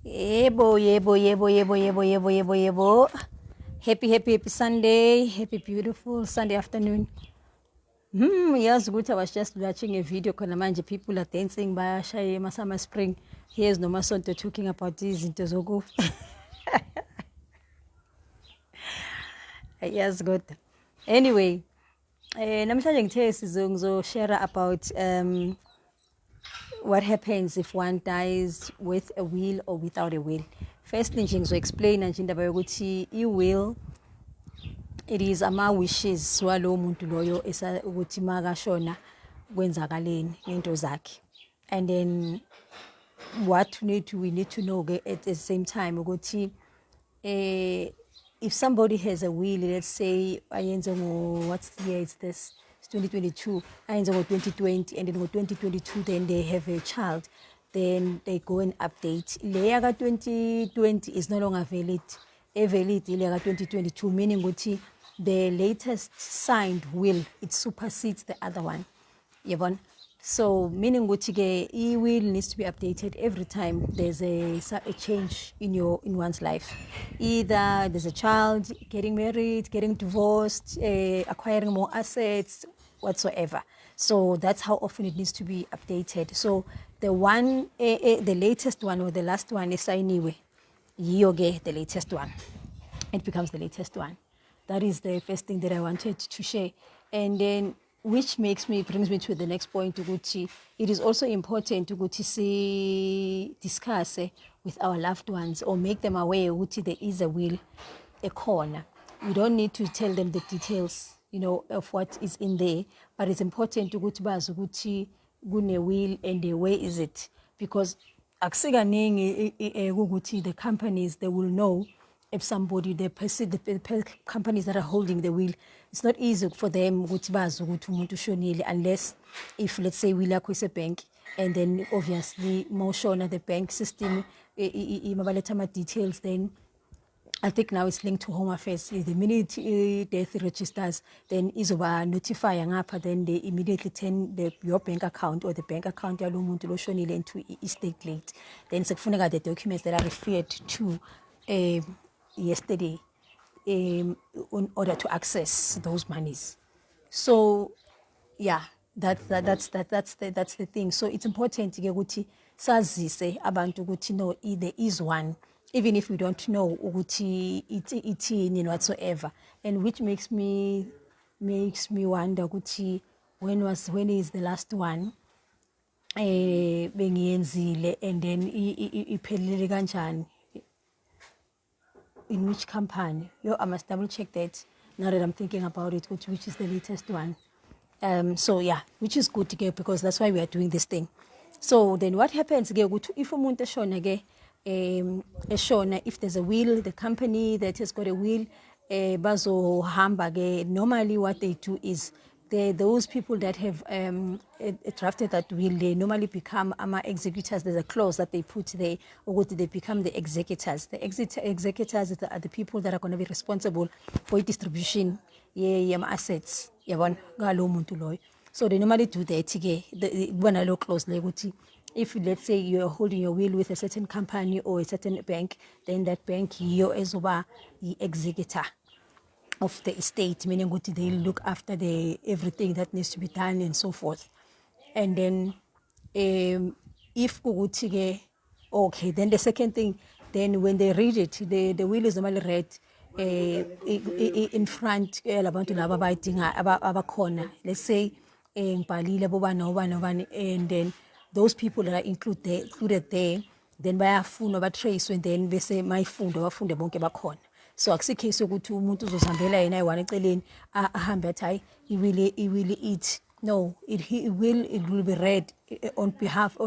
Yebo, yebo, yebo, yebo, yebo, yebo, yebo, yebo. Happy Sunday. Happy beautiful Sunday afternoon. Yes, good. I was just watching a video khona manje people are dancing bayashaya emasummer spring. Here's Nomasonto talking about izinto zokufa. Yes, good. Anyway, namhlanje ngithe sizoshare about what happens if one dies with a will or without a will. First nje ngizoexplain nje indaba yokuthi i-will it is ama wishes walo muntu loyo ukuthi makashona kwenzakaleni ngento zakhe. And then what we need to know at the same time ukuthi if somebody has a will, let's say what's the year is this? It's 2022. I 2020, and then 2022, then they have a child, then they go and update. Leyaga 2020 is no longer valid. Valid leyaga 2022, meaning the latest signed will it supersedes the other one. Yabon. So meaning e-will needs to be updated every time there's a change in one's life. Either there's a child, getting married, getting divorced, acquiring more assets, whatsoever. So that's how often it needs to be updated. So the one, the latest one or the last one is anyway, yoge the latest one. It becomes the latest one. That is the first thing that I wanted to share. And then which brings me to the next point, Uguchi. It is also important to discuss with our loved ones or make them aware Uguchi there is a will, a corner. We don't need to tell them the details, of what is in there, but it's important to Uguchi gune will and where is it? Because the companies they will know if somebody, the companies that are holding the will, it's not easy for them unless if, let's say, we lack with a bank, and then obviously more shown at the bank system, details, then I think now it's linked to Home Affairs. The minute death registers, then is notify ngapha, then they immediately turn your bank account or the bank account into estate late. Then sekufuneka the documents that are referred to yesterday in order to access those monies. So yeah, that's the thing. So it's important to get sazise abantu ukuthi no, there is one, even if we don't know ukuthi it's in whatsoever. And which makes me wonder ukuthi when is the last one bengiyenzile, and then iphelele kanjani, in which company. I must double check that now that I'm thinking about it, which is the latest one. So yeah, which is good to get, because that's why we are doing this thing. So then what happens if umuntu eshona, if there's a will, the company that has got a will, normally what they do is those people that have drafted that will, they normally become executors. There's a clause that they put there, or they become the executors. The executors are the people that are going to be responsible for distribution assets. So they normally do that. When I look closely, if let's say you're holding your will with a certain company or a certain bank, then that bank is the executor of the estate, meaning they look after everything that needs to be done and so forth. And then if okay, then the second thing, then when they read it, the will is normally read in front, let's say and then those people that are included there, then bayafuna trace, and then they say my fund abafunde bonke bakhona. So akusikho ukuthi umuntu uzozihambela yena ayi-one eceleni ahambe athi hayi iwili eat. No, it will be read on behalf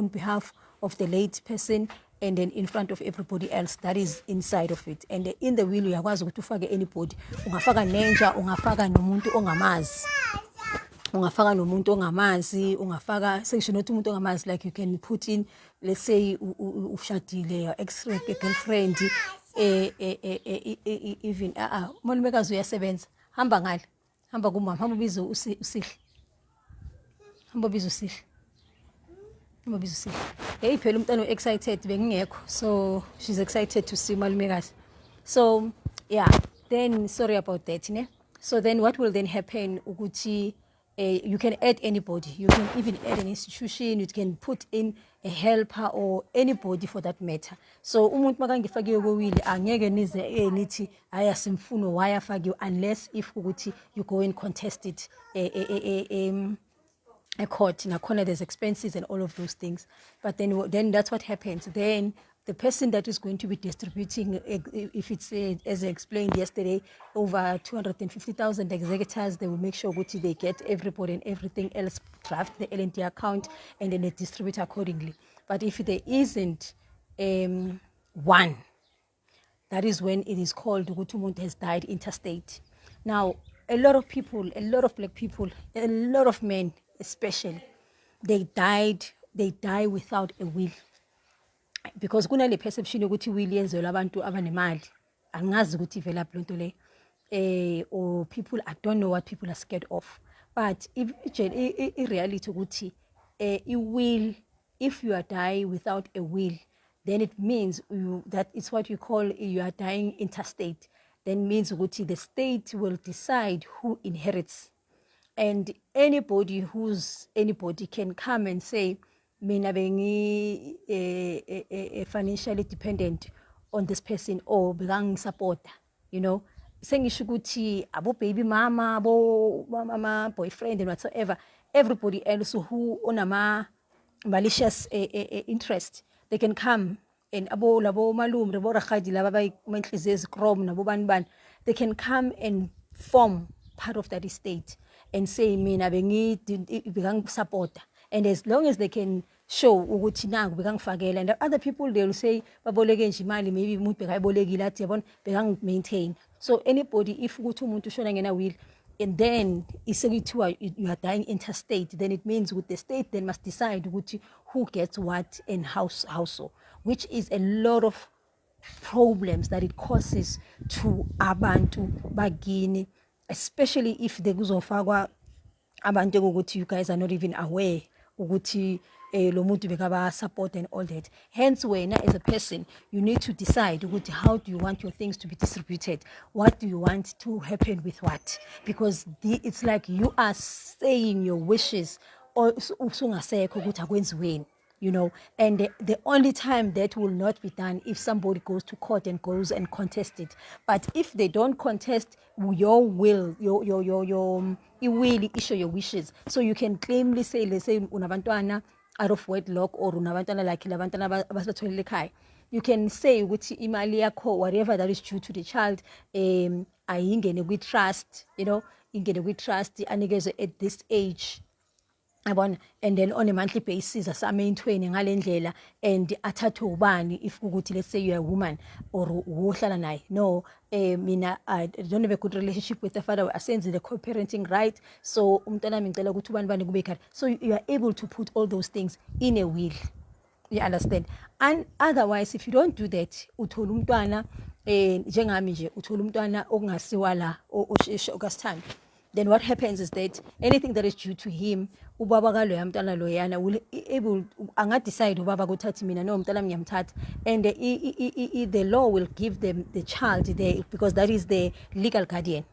of the late person, and then in front of everybody else that is inside of it. And in the will uyakwazi ukuthi ufake anybody, ungafaka nenja, ungafaka nomuntu ongamazi, ungafaka section not umuntu ongamazi, like you can put in, let's say ushadile, your ex-girlfriend, even malumekazi uyasebenza, hamba ngale, hamba kumama, hamba ubize usihle, hamba ubize usihle, hamba ubize usihle. hey phela umntwana excited bengingekho, so she's excited to see malumekazi. So yeah, then sorry about that, ne? So then what will then happen ukuthi you can add anybody, you can even add an institution, you can put in a helper or anybody for that matter. So umuntu makangifakiwe kowili angeke nize nithi aya simfuno why afakiwe, unless if ukuthi you go and contest it a court in a corner, there's expenses and all of those things. But then that's what happens. Then the person that is going to be distributing, if it's as I explained yesterday, over 250,000 executors, they will make sure that they get everybody and everything else, draft the LNT account, and then they distribute accordingly. But if there isn't one, that is when it is called Gutumuntu has died interstate. Now, a lot of people, a lot of black people, a lot of men especially, they die without a will. Because kunale perception yokuthi will yenzelwa abantu abanemali. Angazi ukuthi vela lonto le. Or people, I don't know what people are scared of. But if in reality ukuthi will, if you are dying without a will, then it means that it's what you call you are dying interstate. Then means ukuthi the state will decide who inherits. And anybody can come and say, mina bengi financially dependent on this person or begang supporter, you know. Sengisho ukuthi abo baby mama, abo mama boyfriend and whatsoever, everybody else who on malicious interest, they can come and abo labo malum labo rakhadi laba bayinhlizezi krom nabo banban, they can come and form part of that estate and say mina bengi supporter. And as long as they can show ukuthi nangu bekangifakela, and other people they will say baboleke nje imali, maybe umuntu bekayibolekile athi yabona bekang maintain. So anybody, if ukuthi umuntu ushona ngena will, and then you are dying interstate, then it means with the state then must decide who gets what and how so, which is a lot of problems that it causes to abantu bagini, especially if they kuzofakwa abantu ukuthi you guys are not even aware ukuthi lo muntu bekaba support and all that. Hence, wena as a person, you need to decide ukuthi how do you want your things to be distributed, what do you want to happen with what, because it's like you are saying your wishes or usungasekho ukuthi akwenziweni, you know. And the only time that will not be done if somebody goes to court and goes and contests it. But if they don't contest your will, your will issue your wishes, so you can claimly say, let's say unabantwana out of wedlock or unabantwana like labantwana abasathwele ekhaya, you can say ukuthi imali yakho whatever that is due to the child ayingene kwi trust, you know, ingene kwi trust anikezwe at this age. And then on a monthly basis asameyintweni ngalendlela, and athathwe ubani if ukuthi let's say you are a woman or uhlala naye. No, mina I don't have a good relationship with the father, asenze the co-parenting right, so umntwana ngicela ukuthi ubani bani kube ekhaya. So you are able to put all those things in a will, you understand. And otherwise if you don't do that, uthola umntwana njengami nje, uthola umntwana okungasiwa la okasithanda. Then what happens is that anything that is due to him, ubaba kalo yamntwana loyana will able decide ubaba kuthathi mina no mntwana ngiyamthatha, and the law will give them the child there because that is the legal guardian.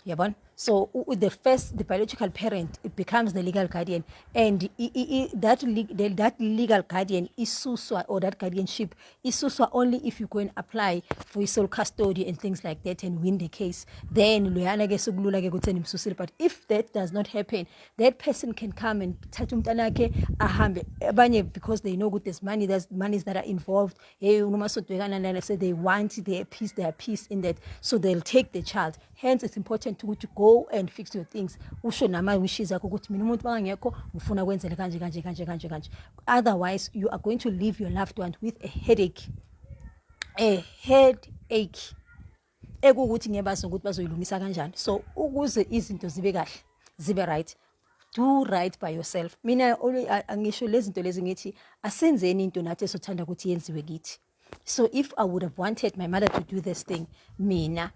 Yabon? So with the biological parent, it becomes the legal guardian, and that legal guardian is suswa, or that guardianship is suswa only if you go and apply for sole custody and things like that and win the case. Then but if that does not happen, that person can come and ahambe because they know there's monies that are involved. Hey, say they want their peace in that, so they'll take the child. Hence, it's important to go and fix your things. Otherwise, you are going to leave your loved one with a headache. So, izinto zibe kahle, zibe right. Do right by yourself. Mina angisho lezi zinto lezi ngithi asenzeni into nathi esothanda ukuthi yenziwe kithi. So if I would have wanted my mother to do this thing, mina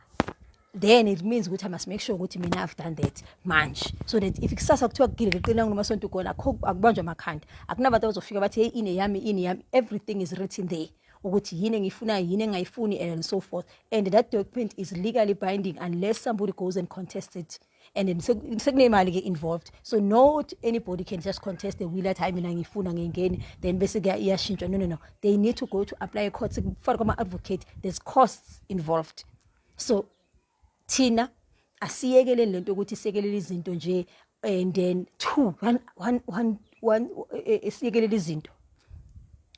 then it means ukuthi I must make sure ukuthi mina I've done that manje, so that if ikusasa kuthiwa kugile ngiqina nguNomasonto khona akubanjwa amakhanda, akunabantu abazofika bathi hey ini yami, everything is written there ukuthi yini engifuna yini engayifuni and so forth, and that document is legally binding unless somebody goes and contests it, and then sekunemali ke involved. So not anybody can just contest the will at hayi mina ngifuna ngengeni then bese ke iyashintshwa. No, they need to go to apply a court for kwama advocate, there's costs involved. So thina asiyekele lento ukuthi isekelele izinto nje, and then one esiyekelele izinto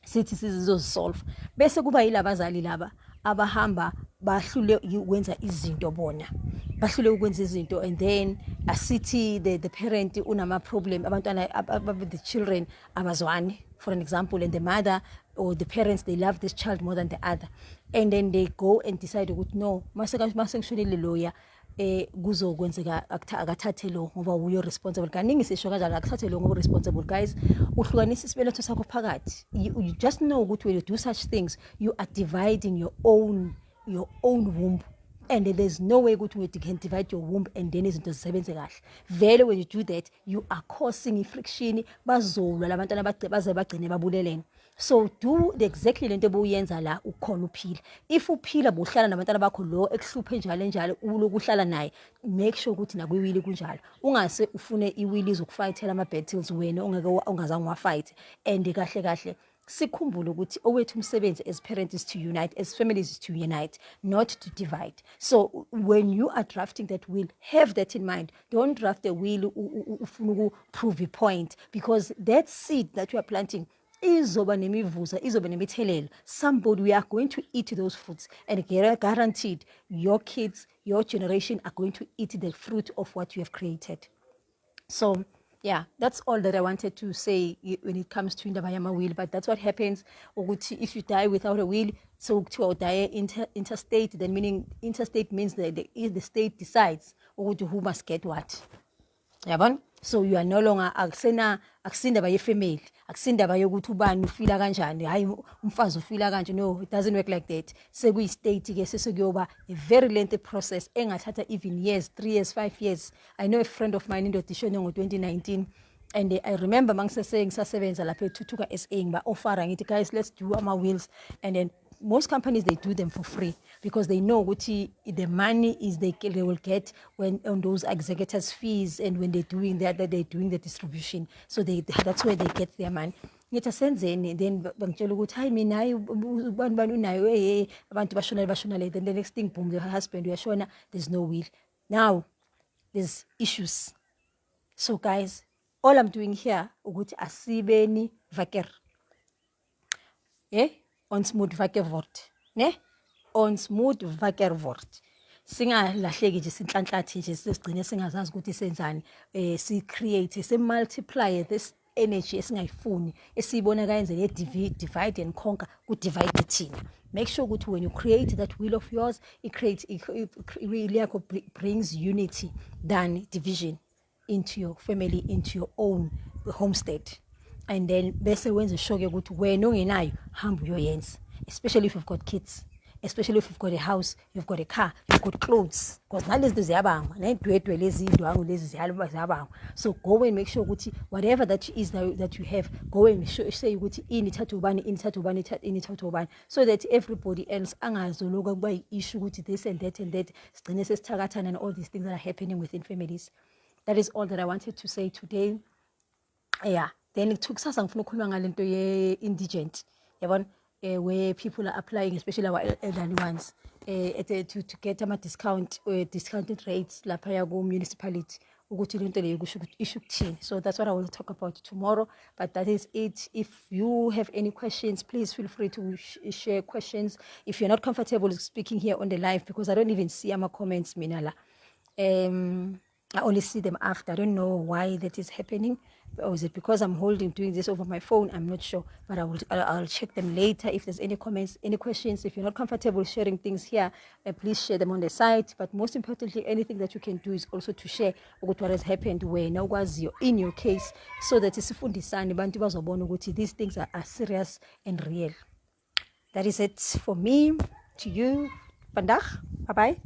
sithi sizosolve bese kuba yilabazali laba abahamba bahlule ukwenza izinto bona, bahlule ukwenza izinto, and then asithi the parent unama problem, abantwana the children abazwani for an example, and the mother or the parents they love this child more than the other, and then they go and decide ukuthi no masekushonile lawyer kuzokwenzeka akathathe lo ngoba uyo responsible. Kaningi sisho kanjalo akathathe lo ngoba responsible. Guys, uhlukanisa isibeletho sakho phakathi. You just know ukuthi when you do such things you are dividing your own womb, and there's no way ukuthi you can divide your womb and then izinto zisebenze kahle vele. When you do that you are causing friction, bazolwa labantwana baze bagcine babulelene. So do exactly lento obuyenza la ukhona uphila. If uphila bohlala nabantwana bakho lo ekuhluphe njalo ulokuhlala naye, make sure ukuthi nakwiwili kunjalo, ungase ufune iwili izokufightela ama battles wena ungazange wafight. And kahle sikhumbule ukuthi owethu umsebenzi as parents is to unite, as families is to unite, not to divide. So when you are drafting that will, have that in mind. Don't draft a will ufuna prove a point, because that seed that you are planting izoba nemivuza, izoba nemithelelo. Somebody, we are going to eat those fruits, and guaranteed your kids, your generation are going to eat the fruit of what you have created. So yeah, that's all that I wanted to say when it comes to indaba yama will. But that's what happens if you die without a will. So to die interstate, then meaning interstate means that the state decides who must get what. Yabona? So you are no longer akusindaba ye family, akusindaba yokuthi ubani ufila kanjani, hayi umfazi ufila kanje. No, it doesn't work like that. Sekuyi state ke sesekuyoba a very lengthy process engathatha even years, 3 years, 5 years. I know a friend of mine in audition ngo 2019, and I remember ngisasebenza lapha eThuthuka SA ngiba offer ngithi guys, let's do our wills, and then most companies they do them for free because they know what the money is they will get when on those executors fees, and when they're doing that they're doing the distribution, so that's where they get their money. Ngithi asenzeni, then bangitshela ukuthi hayi mina hayi ubani unayo abantu bashonale, then the next thing boom, the husband uyashona, there's no will. Now there's issues. So guys, all I'm doing here ukuthi asibeni vaker ons moet wakker word, ne? Ons moet wakker word. Singalahleki nje sinhlanhlathi nje sesigcine singazazi ukuthi senzani, si create, si multiply this energy esingayifuni, esiyibona kayenzele divide and conquer, ku divide thina. Make sure ukuthi when you create that will of yours, it really brings unity than division into your family, into your own homestead. And then bese wenze sure ukuthi wena ongenayo hamba uyoyenza, especially if you've got kids, especially if you've got a house, you've got a car, you've got clothes, because nalezi ziyabangwa nedwedwe lezi indwangu lezi ziyabangwa. So go and make sure ukuthi whatever that is that you have, go and say ukuthi ini thatha ubani, so that everybody else angazoloka kuba issue ukuthi this and that sigcine sesithakathana and all these things that are happening within families. That is all that I wanted to say today. Yeah. Then it took us ngifuna ukukhuluma ngalento ye Indigent, yabona, where people are applying, especially our elderly ones, to get discounted rates lapha ku municipality ukuthi lento leyo kusho ukuthi isho ukuthini. So that's what I will talk about tomorrow, but that is it. If you have any questions, please feel free to share questions. If you're not comfortable speaking here on the live, because I don't even see my comments minala, I only see them after. I don't know why that is happening. Or is it because I'm doing this over my phone? I'm not sure, but I'll check them later. If there's any comments, any questions, if you're not comfortable sharing things here, please share them on the site. But most importantly, anything that you can do is also to share what has happened when in your case, so that these things are serious and real. That is it for me. To you, Pandag. Bye-bye.